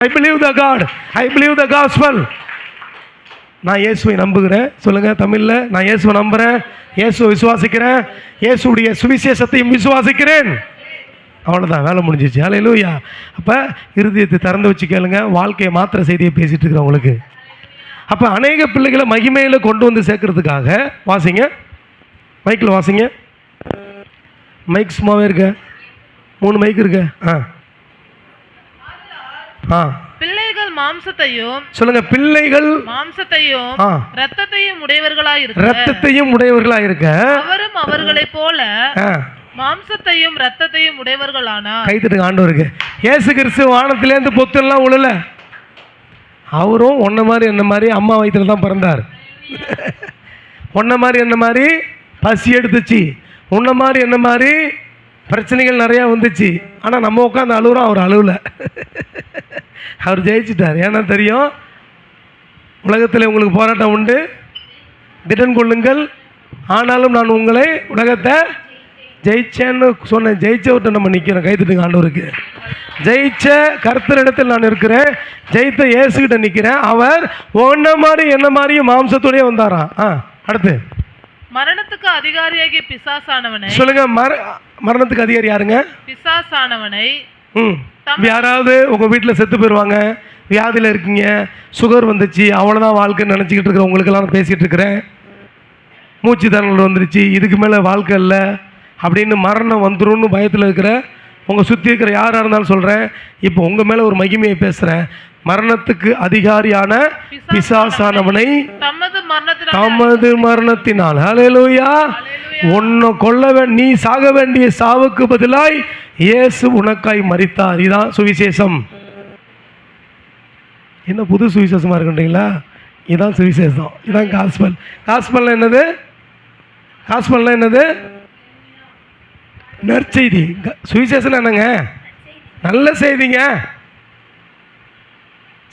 I believe the God. I believe the gospel. நான் இயேசுவை நம்புகிறேன். சொல்லுங்க தமிழ்ல, நான் இயேசுவை நம்புறேன், இயேசுவை விசுவாசிக்கிறேன், இயேசுடைய சுவிசேஷத்தையும் விசுவாசிக்கிறேன். அவ்வளோதான், வேலை முடிஞ்சிச்சு. ஹல்லேலூயா. அப்போ இருதயத்தை திறந்து வச்சு கேளுங்க. வாழ்க்கையை மாத்திர செய்தியை பேசிட்டு இருக்கிறவங்களுக்கு. அப்போ அநேக பிள்ளைகளை மகிமையில் கொண்டு வந்து சேர்க்கறதுக்காக வாசிங்க, மைக்கில் வாசிங்க. மைக் சும்மாவே இருக்க, 3 மைக் இருக்கு. பிள்ளைகள் மாம்சத்தையும், சொல்லுங்க, பிள்ளைகள் மாம்சத்தையும் இரத்தத்தையும் உடையவர்களாய் இருக்க அவரும் அவர்களைப் போல மாம்சத்தையும் இரத்தத்தையும் உடையவர்களானார். கைத்தட்டுங்க ஆண்டவருக்கு. இயேசு கிறிஸ்து வானத்திலேருந்து பொத்தெல்லாம் உழல. அவரும் ஒன்ன மாதிரி என்ன மாதிரி அம்மா வயிற்றுல தான் பிறந்தார். ஒன்ன மாதிரி என்ன மாதிரி பசி எடுத்துச்சு, உன்ன மாதிரி என்ன மாதிரி பிரச்சனைகள் நிறையா வந்துச்சு. ஆனால் நம்ம உட்காந்து அழுகுறோம், அவர் அழுவலை. அவர் ஜெயிச்சிட்டார். ஏன்னா தெரியும், உலகத்தில் உங்களுக்கு போராட்டம் உண்டு, திடன் கொள்ளுங்கள், ஆனாலும் நான் உங்களை உலகத்தை ஜெயிச்சேன்னு சொன்னேன். ஜெயிச்சவர்கிட்ட நம்ம நிற்கிறோம். கைத்துட்டுங்க ஆண்டவருக்கு. ஜெயிச்ச கர்த்தரிடத்தில் நான் இருக்கிறேன், ஜெயித்த இயேசுகிட்ட நிற்கிறேன். அவர் ஒன்ன மாதிரி என்ன மாதிரியும் மாம்சத்தோடய வந்தாராம். அடுத்து மரணத்துக்கு அதிகாரியாகிய பிசாசானவனை. சொல்லுங்க, மரணத்துக்கு அதிகாரி யாருங்க? பிசாசானவனை. யாராவது உங்க வீட்டில் செத்து போயிடுவாங்க, வியாதியில் இருக்கீங்க, சுகர் வந்துச்சு, அவ்வளோதான் வாழ்க்கைன்னு நினச்சிக்கிட்டு இருக்கிற உங்களுக்கெல்லாம் நான் பேசிகிட்டு இருக்கிறேன். மூச்சு திணறல் வந்துருச்சு, இதுக்கு மேலே வாழ்க்கை இல்லை அப்படின்னு மரணம் வந்துரும்னு பயத்தில் இருக்கிற உங்கள் சுற்றி இருக்கிற யாராக இருந்தாலும் சொல்கிறேன், இப்போ உங்கள் மேலே ஒரு மகிமையை பேசுகிறேன். மரணத்துக்கு அதிகாரியான பிசாசானவனை தமது மரணத்தினால், ஹல்லேலூயா, உன்னை கொல்ல நீ சாக வேண்டிய சாவுக்கு பதிலாய் இயேசு உனக்காய் மரித்தார். இதுதான் சுவிசேஷம். என்ன புது சுவிசேஷமாக இருக்குன்றீங்களா? இதுதான் சுவிசேஷம், இதுதான் காஸ்பல். காஸ்பல்னா என்னது? காஸ்பல்னா என்னது? நற்செய்தி. சுவிசேஷம் என்னங்க? நல்ல செய்திங்க.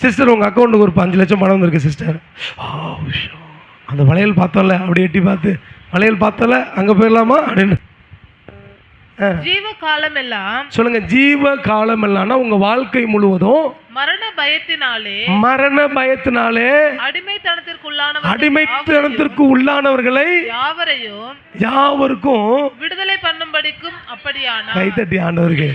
சிஸ்டர், உங்கள் அக்கௌண்ட்டுக்கு ஒரு 5 லட்சம் பணம் வந்திருக்கு சிஸ்டர். அந்த வளையல் பார்த்தோம்ல, அப்படி எட்டி பார்த்து வளையல் பார்த்தோம்ல, அங்கே போயிடலாமா அப்படின்னு. ஜீவ காலம் எல்லாம், சொல்லுங்க, ஜீவ காலம் எல்லாம்னா உங்க வாழ்க்கை முழுவதும் மரண பயத்தினாலே அடிமைத்தனத்திற்கு உள்ளானவர்களை யாவருக்கும் விடுதலை பண்ணும்படிக்கும் அப்படியான. கைத்தட்டி ஆண்டவருக்கு.